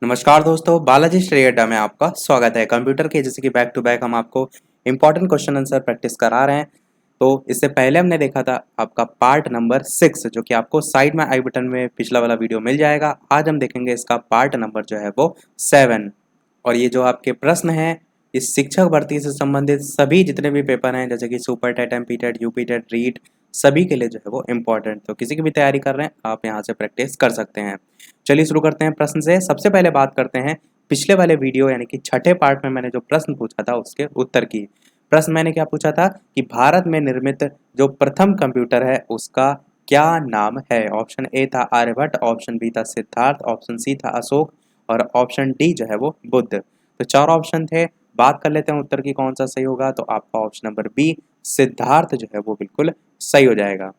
नमस्कार दोस्तों, बालाजी स्टडी अड्डा में आपका स्वागत है। कंप्यूटर के जैसे कि बैक टू बैक हम आपको इंपॉर्टेंट क्वेश्चन आंसर प्रैक्टिस करा रहे हैं। तो इससे पहले हमने देखा था आपका पार्ट नंबर 6 जो कि आपको साइड में आई बटन में पिछला वाला वीडियो मिल जाएगा। आज हम देखेंगे इसका पार्ट नंबर जो है वो 7। और ये जो आपके प्रश्न हैं इस शिक्षक भर्ती से संबंधित सभी जितने भी पेपर हैं जैसे कि super TET, MP TET, UP TET, REET, सभी के लिए जो है वो इम्पोर्टेंट। तो किसी की भी तैयारी कर रहे हैं आप यहाँ से प्रैक्टिस कर सकते हैं। चलिए शुरू करते हैं प्रश्न से। सबसे पहले बात करते हैं पिछले वाले वीडियो यानी कि छठे पार्ट में मैंने जो प्रश्न पूछा था उसके उत्तर की। प्रश्न मैंने क्या पूछा था कि भारत में निर्मित जो प्रथम कंप्यूटर है उसका क्या नाम है। ऑप्शन ए था आर्यभट्ट, ऑप्शन बी था सिद्धार्थ, ऑप्शन सी था अशोक और ऑप्शन डी जो है वो बुद्ध। तो चार ऑप्शन थे, बात कर लेते हैं उत्तर की कौन सा सही होगा। तो आपका ऑप्शन नंबर बी सिद्धार्थ जो है वो बिल्कुल सही हो जाएगा।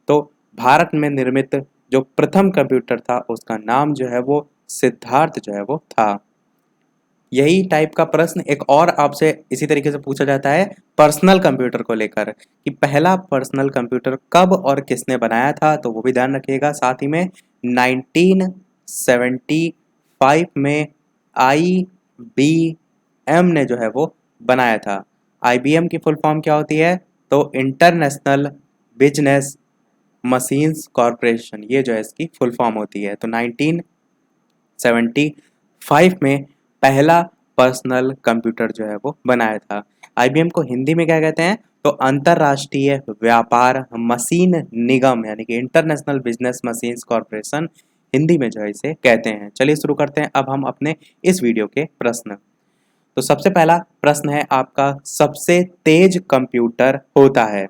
तो भारत में निर्मित जो प्रथम कंप्यूटर था उसका नाम जो है वो सिद्धार्थ जो है वो था। यही टाइप का प्रश्न एक और आपसे इसी तरीके से पूछा जाता है पर्सनल कंप्यूटर को लेकर कि पहला पर्सनल कंप्यूटर कब और किसने बनाया था। तो वो भी ध्यान रखिएगा। साथ ही में 1975 में IBM ने जो है वो बनाया था। IBM की फुल फॉर्म क्या होती है? तो इंटरनेशनल बिजनेस मशीन्स कॉरपोरेशन, ये जो है इसकी फुल फॉर्म होती है। तो 1975 में पहला पर्सनल कंप्यूटर जो है वो बनाया था। IBM को हिंदी में क्या कहते हैं? तो अंतरराष्ट्रीय व्यापार मशीन निगम यानी कि international business machines corporation Hindi में जो है इसे कहते हैं। चलिए शुरू करते हैं अब हम अपने इस वीडियो के प्रश्न। तो सबसे पहला प्रश्न है आपका, सबसे तेज कंप्यूटर होता है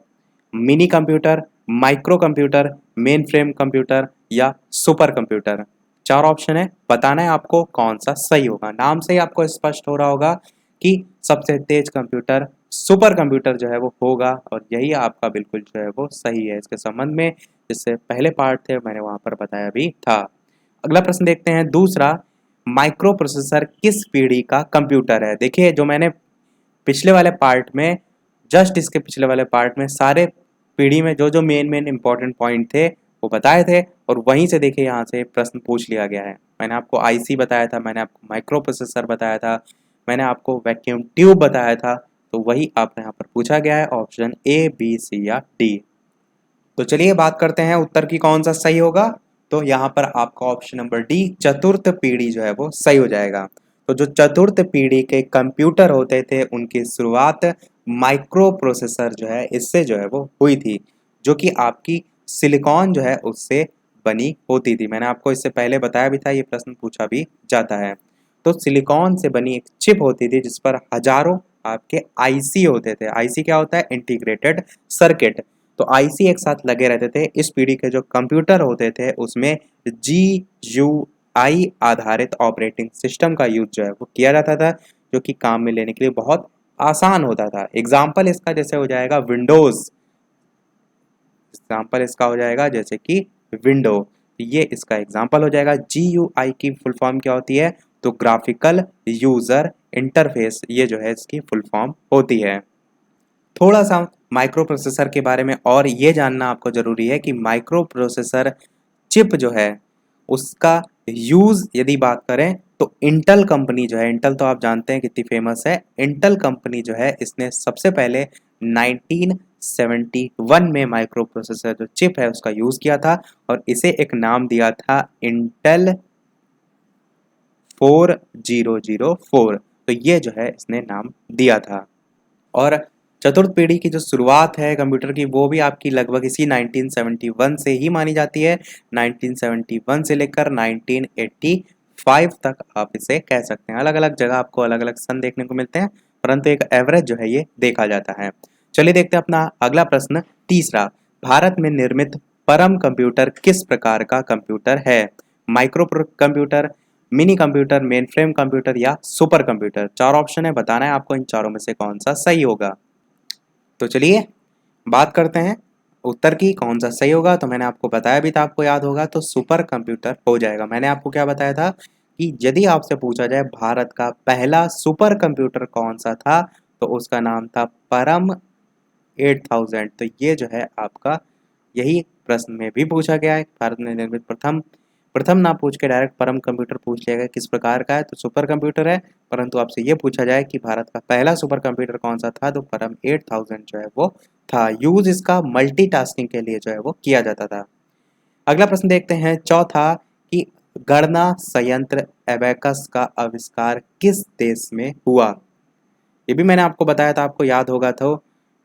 mini computer, micro computer, main frame computer या सुपर कंप्यूटर। चार ऑप्शन है, बताना है आपको कौन सा सही होगा। नाम से ही आपको स्पष्ट हो रहा होगा कि सबसे तेज कंप्यूटर सुपर कंप्यूटर जो है वो होगा और यही आपका बिल्कुल जो है वो सही है। इसके संबंध में जिससे पहले पार्ट थे मैंने वहां पर बताया भी था। अगला प्रश्न देखते हैं दूसरा, माइक्रो प्रोसेसर किस पीढ़ी का कंप्यूटर है। देखिए जो मैंने पिछले वाले पार्ट में जस्ट इसके पिछले वाले पार्ट में सारे पीढ़ी में जो जो मेन मेन इंपॉर्टेंट पॉइंट थे वो बताए थे और वहीं से देखिए यहाँ से प्रश्न पूछ लिया गया है। मैंने आपको आईसी बताया था, मैंने आपको माइक्रो प्रोसेसर बताया था, मैंने आपको वैक्यूम ट्यूब बताया था। तो वही आपने यहाँ पर पूछा गया है, ऑप्शन ए, बी, सी या डी। तो चलिए बात करते हैं उत्तर की कौन सा सही होगा। तो यहाँ पर आपका ऑप्शन नंबर डी चतुर्थ पीढ़ी जो है वो सही हो जाएगा। तो जो चतुर्थ पीढ़ी के कंप्यूटर होते थे उनकी शुरुआत माइक्रो प्रोसेसर जो है इससे जो है वो हुई थी, जो कि आपकी सिलिकॉन जो है उससे बनी होती थी। मैंने आपको इससे पहले बताया भी था, ये प्रश्न पूछा भी जाता है। तो सिलिकॉन से बनी एक चिप होती थी जिस पर हजारों आपके आईसी होते थे। आईसी क्या होता है? Integrated circuit. तो आईसी एक साथ लगे रहते थे। इस पीढ़ी के जो कंप्यूटर होते थे उसमें GUI आधारित ऑपरेटिंग सिस्टम का यूज जो है वो किया जाता था, जो कि काम में लेने के लिए बहुत आसान होता था। एग्जाम्पल इसका जैसे हो जाएगा विंडोज, एग्जाम्पल इसका हो जाएगा जैसे कि विंडो, ये इसका एग्जाम्पल हो जाएगा। GUI की फुल फॉर्म क्या होती है? तो ग्राफिकल यूजर इंटरफेस, ये जो है इसकी फुल फॉर्म होती है। थोड़ा सा माइक्रो प्रोसेसर के बारे में और ये जानना आपको ज़रूरी है कि माइक्रो प्रोसेसर चिप जो है उसका यूज़ यदि बात करें तो इंटेल कंपनी जो है, इंटेल तो आप जानते हैं कितनी फेमस है, इंटेल कंपनी जो है इसने सबसे पहले 1971 में माइक्रो प्रोसेसर जो चिप है उसका यूज़ किया था और इसे एक नाम दिया था इंटेल 4004। तो ये जो है इसने नाम दिया था। और चतुर्थ पीढ़ी की जो शुरुआत है कंप्यूटर की वो भी आपकी लगभग इसी 1971 से ही मानी जाती है। 1971 से लेकर 1985 तक आप इसे कह सकते हैं। अलग अलग जगह आपको अलग अलग सन देखने को मिलते हैं, परंतु एक एवरेज जो है ये देखा जाता है। चलिए देखते हैं अपना अगला प्रश्न तीसरा, भारत में निर्मित परम कंप्यूटर किस प्रकार का कंप्यूटर है। Micro computer, mini computer, main frame computer या सुपर कंप्यूटर। चार ऑप्शन है, बताना है आपको इन चारों में से कौन सा सही होगा। तो चलिए बात करते हैं उत्तर की कौन सा सही होगा। तो मैंने आपको बताया भी था, आपको याद होगा, तो सुपर कंप्यूटर हो जाएगा। मैंने आपको क्या बताया था कि यदि आपसे पूछा जाए भारत का पहला सुपर कंप्यूटर कौन सा था तो उसका नाम था परम 8000। तो ये जो है आपका यही प्रश्न में भी पूछा गया है, भारत में निर्मित प्रथम प्रथम ना पूछ के डायरेक्ट परम कंप्यूटर पूछ लिया गया किस प्रकार का है, तो सुपर कंप्यूटर है। परंतु आपसे ये पूछा जाए कि भारत का पहला सुपर कंप्यूटर कौन सा था, तो परम 8000 जो है वो था। यूज इसका मल्टीटास्किंग के लिए जो है वो किया जाता था। अगला प्रश्न देखते हैं, चौथा, कि गणना संयंत्र एबेकस का आविष्कार किस देश में हुआ। ये भी मैंने आपको बताया था, आपको याद होगा तो,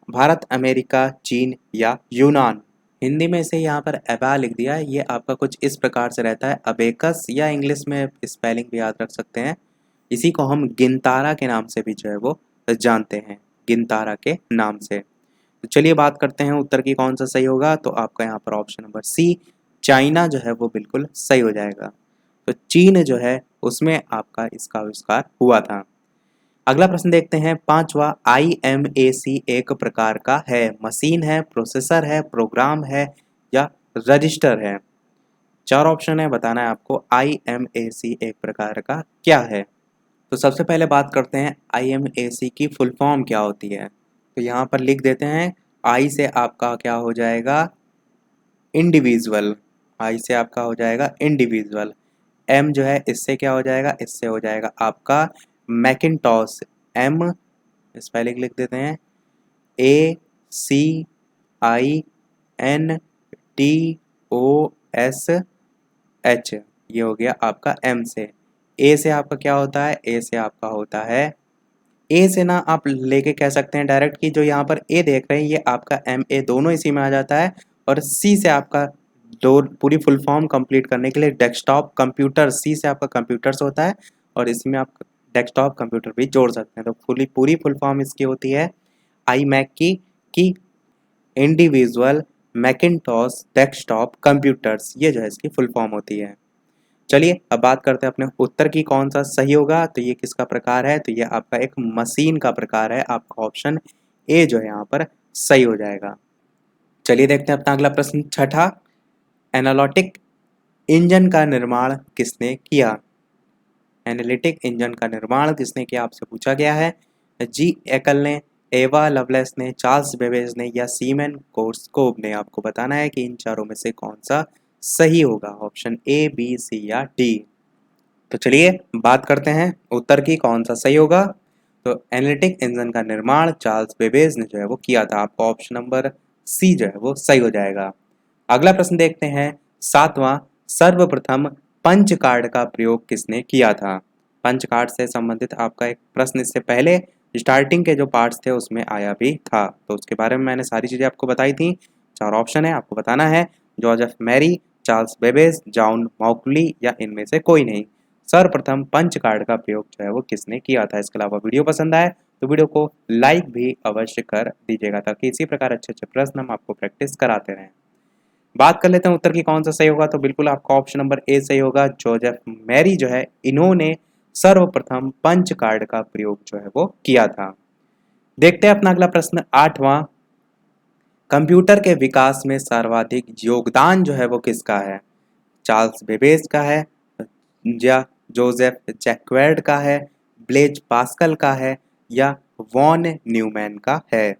भारत, अमेरिका, चीन या यूनान। हिंदी में इसे यहाँ पर एबा लिख दिया है। ये आपका कुछ इस प्रकार से रहता है, अबेकस, या इंग्लिश में स्पेलिंग भी याद रख सकते हैं। इसी को हम गिनतारा के नाम से भी जो है वो जानते हैं, गिनतारा के नाम से। तो चलिए बात करते हैं उत्तर की कौन सा सही होगा। तो आपका यहाँ पर ऑप्शन नंबर सी, चाइना जो है वो बिल्कुल सही हो जाएगा। तो चीन जो है उसमें आपका इसका आविष्कार हुआ था। अगला प्रश्न देखते हैं, पांचवा, IMAC एक प्रकार का है, मशीन है, प्रोसेसर है, प्रोग्राम है या रजिस्टर है। चार ऑप्शन है, बताना है आपको IMAC एक प्रकार का क्या है। तो सबसे पहले बात करते हैं IMAC की फुल फॉर्म क्या होती है। तो यहाँ पर लिख देते हैं, आई से आपका क्या हो जाएगा, इंडिविजुअल। आई से आपका हो जाएगा इंडिविजुअल। एम जो है इससे क्या हो जाएगा, इससे हो जाएगा आपका मैकिनटॉस। एम स्पेलिंग लिख देते हैं, ACINTOSH, ये हो गया आपका एम से। ए से आपका क्या होता है, ए से आपका होता है, ए से ना आप लेके कह सकते हैं डायरेक्ट कि जो यहाँ पर ए देख रहे हैं ये आपका एम ए दोनों इसी में आ जाता है। और सी से आपका दो पूरी फुल फॉर्म कंप्लीट करने के लिए डेस्कटॉप कंप्यूटर, सी से आपका कंप्यूटर्स होता है और इसमें आप डेस्कटॉप कंप्यूटर भी जोड़ सकते हैं। तो पूरी फुल फॉर्म इसकी होती है आई मैक की इंडिविजुअल मैकिनटॉश डेस्कटॉप कंप्यूटर्स, ये जो है इसकी फुल फॉर्म होती है। चलिए अब बात करते हैं अपने उत्तर की कौन सा सही होगा। तो ये किसका प्रकार है, तो ये आपका एक मशीन का प्रकार है। आपका ऑप्शन ए जो है यहाँ पर सही हो जाएगा। चलिए देखते हैं अपना अगला प्रश्न, छठा, एनालिटिक इंजन का निर्माण किसने किया। एनालिटिक इंजन का निर्माण किसने किया आपसे पूछा गया है। जी एकल ने, एवा लवलेस ने, चार्ल्स बेबेज ने या सीमेन कोर्सकोव ने। आपको बताना है कि इन चारों में से कौन सा सही होगा, ऑप्शन ए, बी, सी या डी। तो चलिए बात करते हैं उत्तर की कौन सा सही होगा। तो एनालिटिक इंजन का निर्माण चार्ल्स बेबेज ने जो है वो किया था। आपका ऑप्शन नंबर सी जो है वो सही हो जाएगा। अगला प्रश्न देखते हैं, सातवां, सर्वप्रथम पंच कार्ड का प्रयोग किसने किया था। पंच कार्ड से संबंधित आपका एक प्रश्न इससे पहले स्टार्टिंग के जो पार्ट्स थे उसमें आया भी था, तो उसके बारे में मैंने सारी चीजें आपको बताई थी। चार ऑप्शन है, आपको बताना है George Mary, Charles Babbage, John Mauchly या इनमें से कोई नहीं। सर्वप्रथम पंच कार्ड का प्रयोग जो है वो किसने किया था। इसके अलावा वीडियो पसंद आए तो वीडियो को लाइक भी अवश्य कर दीजिएगा, ताकि इसी प्रकार अच्छे अच्छे प्रश्न हम आपको प्रैक्टिस कराते रहें। बात कर लेते हैं उत्तर की कौन सा सही होगा। तो बिल्कुल आपका ऑप्शन नंबर ए सही होगा। जोसेफ मैरी जो है इन्होंने सर्वप्रथम पंच कार्ड का प्रयोग जो है वो किया था। देखते हैं अपना अगला प्रश्न, आठवां, कंप्यूटर के विकास में सर्वाधिक योगदान जो है वो किसका है। चार्ल्स बेबेज का है या जोसेफ जैक्वेर्ड का है, ब्लेज पास्कल का है या वॉन न्यूमैन का है।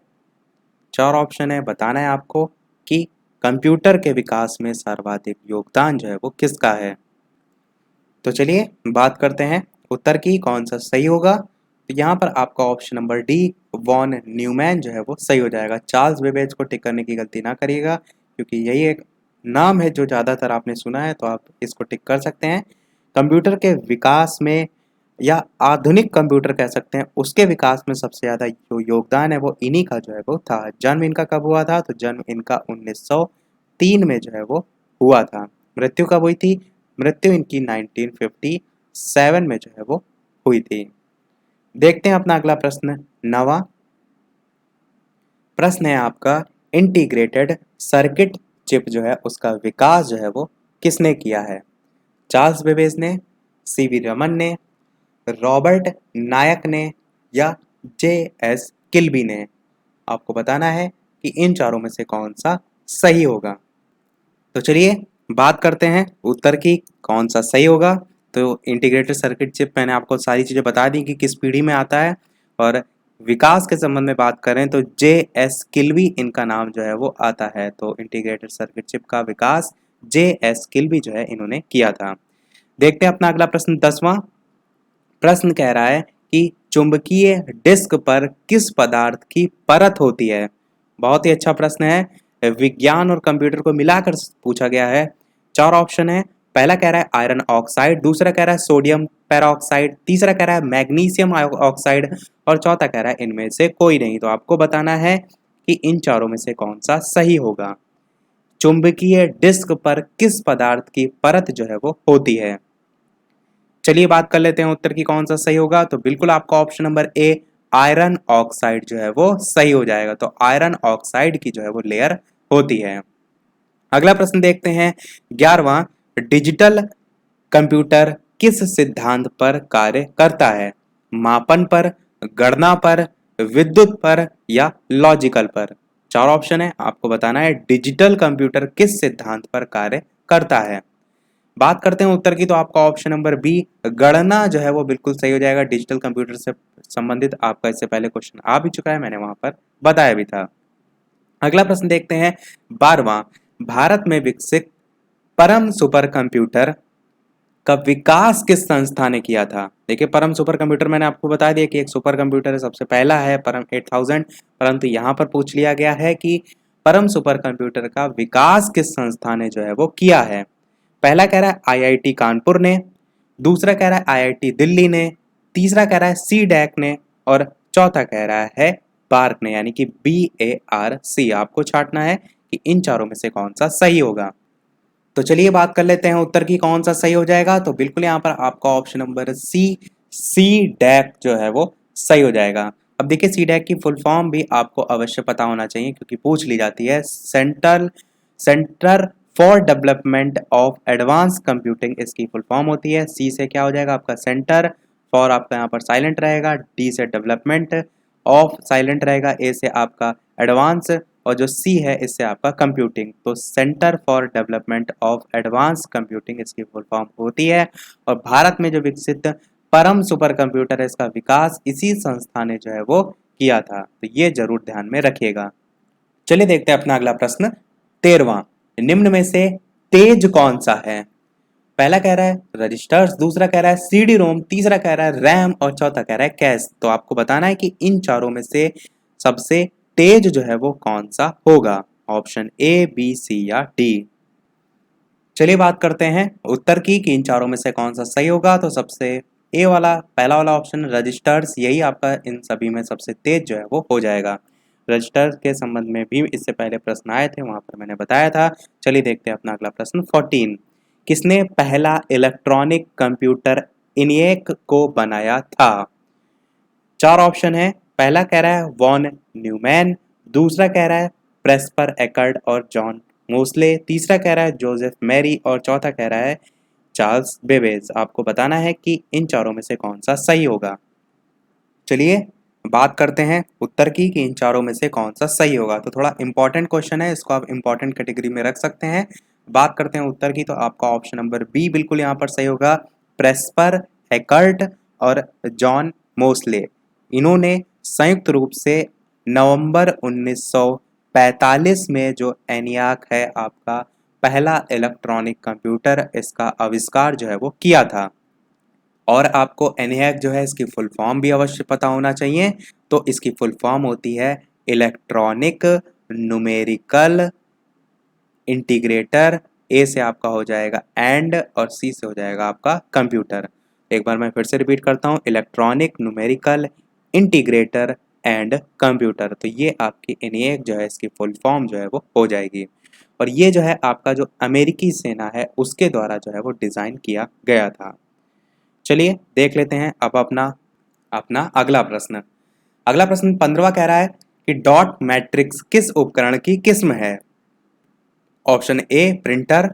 चार ऑप्शन है, बताना है आपको कि कंप्यूटर के विकास में सर्वाधिक योगदान जो है वो किसका है। तो चलिए बात करते हैं उत्तर की कौन सा सही होगा। तो यहाँ पर आपका option number D, von Neumann जो है वो सही हो जाएगा। चार्ल्स बेबेज को टिक करने की गलती ना करिएगा, क्योंकि यही एक नाम है जो ज़्यादातर आपने सुना है, तो आप इसको टिक कर सकते हैं। कंप्यूटर के विकास में या आधुनिक कंप्यूटर कह सकते हैं उसके विकास में सबसे ज़्यादा जो योगदान है वो इन्हीं का जो है वो था। जन्म इनका कब हुआ था, तो जन्म इनका 1903 में जो है वो हुआ था। मृत्यु कब हुई थी, मृत्यु इनकी 1957 में जो है वो हुई थी। देखते हैं अपना अगला प्रश्न, नवा प्रश्न है आपका, इंटीग्रेटेड सर्किट चिप जो है उसका विकास जो है वो किसने किया है। चार्ल्स बेबेज ने, सीवी रमन ने, रॉबर्ट नायक ने या JS किल्बी ने। आपको बताना है कि इन चारों में से कौन सा सही होगा। तो चलिए बात करते हैं उत्तर की कौन सा सही होगा। तो इंटीग्रेटेड सर्किट चिप मैंने आपको सारी चीज़ें बता दी कि किस पीढ़ी में आता है। और विकास के संबंध में बात करें तो JS किल्बी इनका नाम जो है वो आता है। तो इंटीग्रेटेड सर्किट चिप का विकास JS किल्बी जो है इन्होंने किया था। देखते हैं अपना अगला प्रश्न 10वां प्रश्न कह रहा है कि चुंबकीय डिस्क पर किस पदार्थ की परत होती है। बहुत ही अच्छा प्रश्न है, विज्ञान और कंप्यूटर को मिलाकर पूछा गया है। 4 ऑप्शन है। पहला कह रहा है आयरन ऑक्साइड, दूसरा कह रहा है सोडियम पेरोक्साइड, तीसरा कह रहा है मैग्नीशियम ऑक्साइड और चौथा कह रहा है इनमें से कोई नहीं। तो आपको बताना है कि इन चारों में से कौन सा सही होगा। चुंबकीय डिस्क पर किस पदार्थ की परत जो है वो होती है। चलिए बात कर लेते हैं उत्तर की कौन सा सही होगा। तो बिल्कुल आपका option number A iron oxide जो है वो सही हो जाएगा। तो आयरन ऑक्साइड की जो है वो लेयर होती है। अगला प्रश्न देखते हैं 11वां डिजिटल कंप्यूटर किस सिद्धांत पर कार्य करता है। मापन पर, गणना पर, विद्युत पर या लॉजिकल पर। 4 ऑप्शन है, आपको बताना है डिजिटल कंप्यूटर किस सिद्धांत पर कार्य करता है। बात करते हैं उत्तर की तो आपका ऑप्शन नंबर बी गणना जो है वो बिल्कुल सही हो जाएगा। डिजिटल कंप्यूटर से संबंधित आपका इससे पहले क्वेश्चन आ भी चुका है, मैंने वहां पर बताया भी था। अगला प्रश्न देखते हैं 12वां भारत में विकसित परम सुपर कंप्यूटर का विकास किस संस्था ने किया था। देखिए परम सुपर कंप्यूटर मैंने आपको बता दिया कि एक सुपर कंप्यूटर है, सबसे पहला है परम 8000, परंतु यहाँ पर पूछ लिया गया है कि परम सुपर कंप्यूटर का विकास किस संस्था ने जो है वो किया है। पहला कह रहा है आईआईटी कानपुर ने, दूसरा कह रहा है आईआईटी दिल्ली ने, तीसरा कह रहा है CDAC ने और चौथा कह रहा है बार्क ने, यानी कि BARC। आपको छांटना है कि इन चारों में से कौन सा सही होगा। तो चलिए बात कर लेते हैं उत्तर की कौन सा सही हो जाएगा। तो बिल्कुल यहाँ पर आपका ऑप्शन नंबर CDAC जो है वो सही हो जाएगा। अब देखिए CDAC की फुल फॉर्म भी आपको अवश्य पता होना चाहिए क्योंकि पूछ ली जाती है। Centre for development of advance computing इसकी फुल फॉर्म होती है। C से क्या हो जाएगा आपका सेंटर, फॉर आपका यहाँ पर साइलेंट रहेगा, D से डेवलपमेंट, ऑफ साइलेंट रहेगा, A से आपका एडवांस और जो C है इससे आपका कंप्यूटिंग। तो centre for development of advance computing इसकी फुल फॉर्म होती है। और भारत में जो विकसित परम सुपर कंप्यूटर है इसका विकास इसी संस्था ने जो है वो किया था। तो ये जरूर ध्यान में रखिएगा। चलिए देखते हैं अपना अगला प्रश्न 13वां निम्न में से तेज कौन सा है। पहला कह रहा है रजिस्टर्स, दूसरा कह रहा है CD रोम, तीसरा कह रहा है रैम और चौथा कह रहा है कैश। तो आपको बताना है कि इन चारों में से सबसे तेज जो है वो कौन सा होगा। ऑप्शन A, B, C या D। चलिए बात करते हैं उत्तर की कि इन चारों में से कौन सा सही होगा। तो सबसे ए वाला पहला वाला ऑप्शन रजिस्टर्स, यही आपका इन सभी में सबसे तेज जो है वो हो जाएगा। रजिस्टर्स के संबंध में भी इससे पहले प्रश्न आए थे, वहां पर मैंने बताया था। चलिए देखते हैं अपना अगला प्रश्न 14 किसने पहला इलेक्ट्रॉनिक कंप्यूटर इनिएक को बनाया था। 4 ऑप्शन है। पहला कह रहा है वॉन न्यूमैन, दूसरा कह रहा है प्रेस्पर एकर्ड और जॉन मोस्ले, तीसरा कह रहा है जोसेफ मैरी और चौथा कह रहा है चार्ल्स बेबेज। आपको बताना है कि इन चारों में से कौन सा सही होगा। चलिए बात करते हैं उत्तर की कि इन चारों में से कौन सा सही होगा। तो थोड़ा इंपॉर्टेंट क्वेश्चन है, इसको आप इंपॉर्टेंट कैटेगरी में रख सकते हैं। बात करते हैं उत्तर की तो आपका ऑप्शन नंबर बी बिल्कुल यहाँ पर सही होगा। प्रेस्पर एकर्ट और जॉन मोस्ले इन्होंने संयुक्त रूप से नवंबर 1945 में जो एनियाक है आपका पहला इलेक्ट्रॉनिक कंप्यूटर, इसका आविष्कार जो है वो किया था। और आपको एनियाक जो है इसकी फुल फॉर्म भी अवश्य पता होना चाहिए। तो इसकी फुल फॉर्म होती है इलेक्ट्रॉनिक न्यूमेरिकल इंटीग्रेटर। ए से आपका हो जाएगा एंड और सी से हो जाएगा आपका कंप्यूटर। एक बार मैं फिर से रिपीट करता हूँ, electronic numerical integrator and computer. तो ये आपकी एनिएक जो है इसकी फुल फॉर्म जो है वो हो जाएगी। और ये जो है आपका जो अमेरिकी सेना है उसके द्वारा जो है वो डिज़ाइन किया गया था। चलिए देख लेते हैं अब अपना अपना अगला प्रश्न। अगला प्रश्न 15वां कह रहा है कि डॉट मैट्रिक्स किस उपकरण की किस्म है। Option A printer,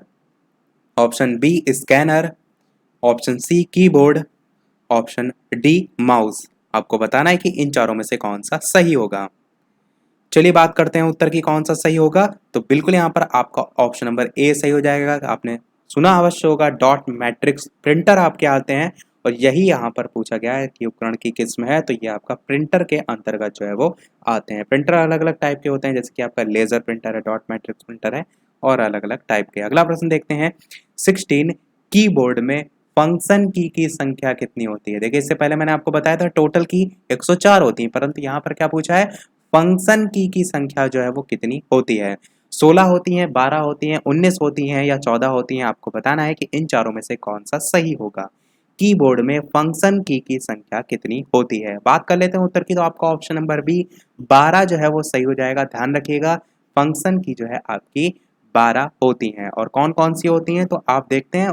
option B scanner, option C keyboard, option D mouse. आपको बताना है कि इन चारों में से कौन सा सही होगा। चलिए बात करते हैं उत्तर की कौन सा सही होगा। तो बिल्कुल यहाँ पर आपका ऑप्शन नंबर ए सही हो जाएगा। आपने सुना अवश्य होगा डॉट मैट्रिक्स प्रिंटर आपके आते हैं और यही यहाँ पर पूछा गया है कि उपकरण की किस्म है। तो ये आपका प्रिंटर के अंतर्गत जो है वो आते हैं। प्रिंटर अलग अलग टाइप के होते हैं, जैसे कि आपका लेजर प्रिंटर है, डॉट मैट्रिक्स प्रिंटर है और अलग अलग टाइप के। अगला प्रश्न देखते हैं 16 कीबोर्ड में फंक्शन की संख्या कितनी होती है। देखिए इससे पहले मैंने आपको बताया था टोटल की 104 होती है, परंतु यहाँ पर क्या पूछा है फंक्शन की संख्या जो है वो कितनी होती है। 16 होती हैं, 12 होती हैं, 19 होती हैं या 14 होती हैं। आपको बताना है कि इन चारों में से कौन सा सही होगा। कीबोर्ड में फंक्शन की संख्या कितनी होती है। बात कर लेते हैं उत्तर की, तो आपका ऑप्शन नंबर बी 12 जो है वो सही हो जाएगा। ध्यान रखिएगा फंक्शन की जो है आपकी 12 होती हैं। और कौन कौन सी होती हैं तो आप देखते हैं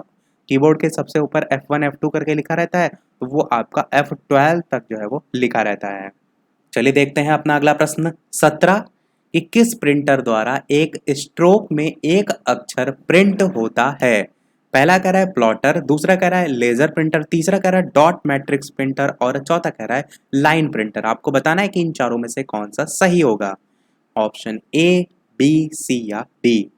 कीबोर्ड के सबसे ऊपर F1 F2 करके लिखा रहता है, तो वो आपका F12 तक जो है वो लिखा रहता है। चलिए देखते हैं अपना अगला प्रश्न 17 कि किस प्रिंटर द्वारा एक स्ट्रोक में एक अक्षर प्रिंट होता है। पहला कह रहा है प्लॉटर, दूसरा कह रहा है लेजर प्रिंटर, तीसरा कह रहा है डॉट मैट्रिक्स प्रिंटर और चौथा कह रहा है लाइन प्रिंटर। आपको बताना है कि इन चारों में से कौन सा सही होगा। ऑप्शन ए, बी, सी या डी।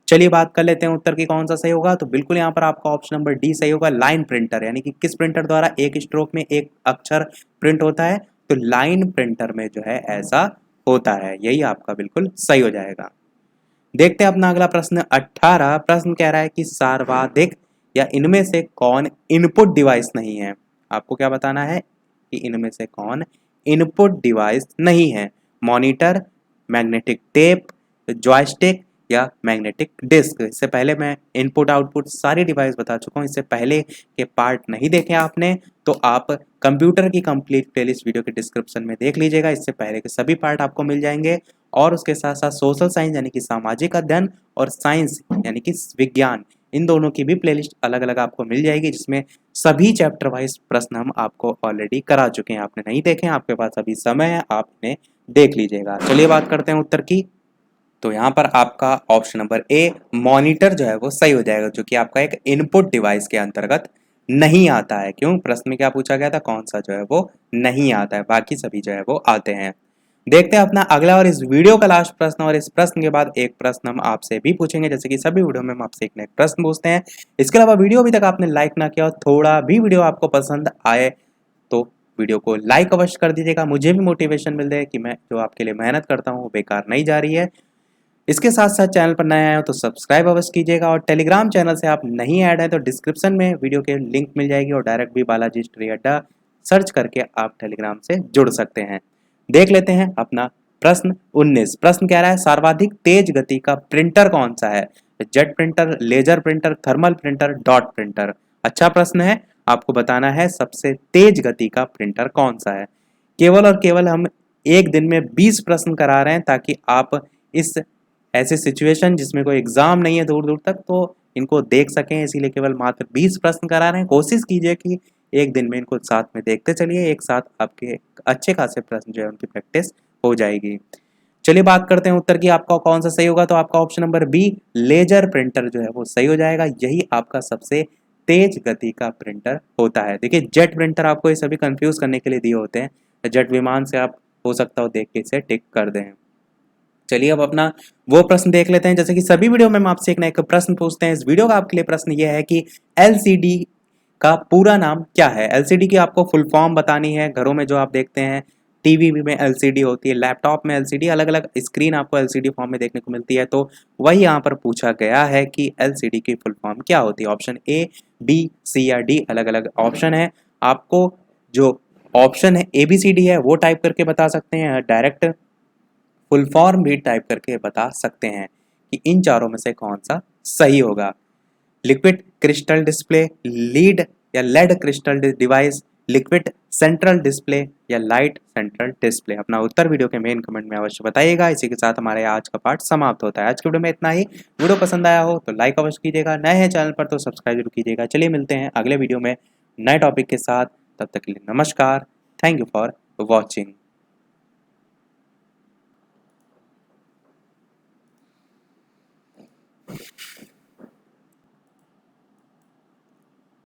चलिए बात कर लेते हैं उत्तर की कौन सा सही होगा। तो बिल्कुल यहाँ पर आपका ऑप्शन नंबर डी सही होगा, लाइन प्रिंटर। यानी कि किस प्रिंटर द्वारा एक स्ट्रोक में एक अक्षर प्रिंट होता है, तो लाइन प्रिंटर में जो है ऐसा होता है। यही आपका बिल्कुल सही हो जाएगा। देखते हैं अपना अगला प्रश्न 18। प्रश्न कह रहा है कि सर्वाधिक या इनमें से कौन इनपुट डिवाइस नहीं है। आपको क्या बताना है कि इनमें से कौन इनपुट डिवाइस नहीं है। मॉनिटर, मैग्नेटिक टेप, जॉयस्टिक या मैग्नेटिक डिस्क। इससे पहले मैं इनपुट आउटपुट सारी डिवाइस बता चुका हूँ। इससे पहले के पार्ट नहीं देखे आपने तो आप कंप्यूटर की कंप्लीट प्लेलिस्ट वीडियो के डिस्क्रिप्शन में देख लीजिएगा। इससे पहले के सभी पार्ट आपको मिल जाएंगे। और उसके साथ साथ सोशल साइंस यानी कि सामाजिक अध्ययन और साइंस यानी कि विज्ञान, इन दोनों की भी प्लेलिस्ट अलग अलग आपको मिल जाएगी, जिसमें सभी चैप्टर वाइज प्रश्न हम आपको ऑलरेडी करा चुके हैं। आपने नहीं देखे हैं, आपके पास अभी समय है, आप इन्हें देख लीजिएगा। चलिए बात करते हैं उत्तर की। तो यहाँ पर आपका ऑप्शन नंबर ए मॉनिटर जो है वो सही हो जाएगा, जो कि आपका एक इनपुट डिवाइस के अंतर्गत नहीं आता है। क्यों, प्रश्न में क्या पूछा गया था, कौन सा जो है वो नहीं आता है, बाकी सभी जो है वो आते हैं। देखते हैं अपना अगला और इस वीडियो का लास्ट प्रश्न। और इस प्रश्न के बाद एक प्रश्न हम आपसे भी पूछेंगे, जैसे कि सभी वीडियो में हम आपसे एक न एक प्रश्न पूछते हैं। इसके अलावा वीडियो अभी तक आपने लाइक ना किया और थोड़ा भी वीडियो आपको पसंद आए तो वीडियो को लाइक अवश्य कर दीजिएगा। मुझे भी मोटिवेशन मिल जाए कि मैं जो आपके लिए मेहनत करता हूँ वो बेकार नहीं जा रही है। इसके साथ साथ चैनल पर नए आए हो तो सब्सक्राइब अवश्य कीजिएगा। और टेलीग्राम चैनल से आप नहीं ऐड है तो डिस्क्रिप्शन में वीडियो के लिंक मिल जाएगी और डायरेक्ट भी बालाजी स्टडी अड्डा सर्च करके आप टेलीग्राम से जुड़ सकते हैं। देख लेते हैं अपना प्रश्न 19। प्रश्न कह रहा है सर्वाधिक तेज गति का प्रिंटर कौन सा है। Jet printer, laser printer, thermal printer, dot printer. अच्छा प्रश्न है, आपको बताना है सबसे तेज गति का प्रिंटर कौन सा है। केवल और केवल हम एक दिन में 20 प्रश्न करा रहे हैं ताकि आप इस ऐसे सिचुएशन जिसमें कोई एग्जाम नहीं है दूर दूर तक तो इनको देख सकें, इसीलिए केवल मात्र 20 प्रश्न करा रहे हैं। कोशिश कीजिए कि एक दिन में इनको साथ में देखते चलिए, एक साथ आपके अच्छे खासे प्रश्न जो है उनकी प्रैक्टिस हो जाएगी। चलिए बात करते हैं उत्तर की, आपका कौन सा सही होगा। तो आपका option number B laser printer जो है वो सही हो जाएगा। यही आपका सबसे तेज गति का प्रिंटर होता है। देखिए जेट प्रिंटर आपको ये सभी कंफ्यूज करने के लिए दिए होते हैं। जेट विमान से आप हो सकता हो देख के इसे टिक कर दें। चलिए अब अपना वो प्रश्न देख लेते हैं। जैसे कि सभी वीडियो में हम आपसे एक ना एक प्रश्न पूछते हैं। इस वीडियो का आपके लिए प्रश्न ये है कि एलसीडी का पूरा नाम क्या है। एलसीडी की आपको फुल फॉर्म बतानी है। घरों में जो आप देखते हैं टीवी में एलसीडी होती है, लैपटॉप में एलसीडी, अलग अलग स्क्रीन आपको एलसीडी फॉर्म में देखने को मिलती है। तो वही यहाँ पर पूछा गया है कि एलसीडी की फुल फॉर्म क्या होती है। ऑप्शन ए, बी, सी या डी अलग अलग ऑप्शन है। आपको जो ऑप्शन है ABCD है वो टाइप करके बता सकते हैं, डायरेक्ट फुल फॉर्म भी टाइप करके बता सकते हैं कि इन चारों में से कौन सा सही होगा। लिक्विड क्रिस्टल डिस्प्ले, लीड या led crystal device, liquid central display या लाइट सेंट्रल डिस्प्ले। अपना उत्तर वीडियो के मेन कमेंट में अवश्य बताइएगा। इसी के साथ हमारे आज का पार्ट समाप्त होता है। आज के वीडियो में इतना ही। वीडियो पसंद आया हो तो लाइक अवश्य कीजिएगा, नए हैं चैनल पर तो सब्सक्राइब जरूर कीजिएगा। चलिए मिलते हैं अगले वीडियो में नए टॉपिक के साथ, तब तक के लिए नमस्कार। Thank you for watching.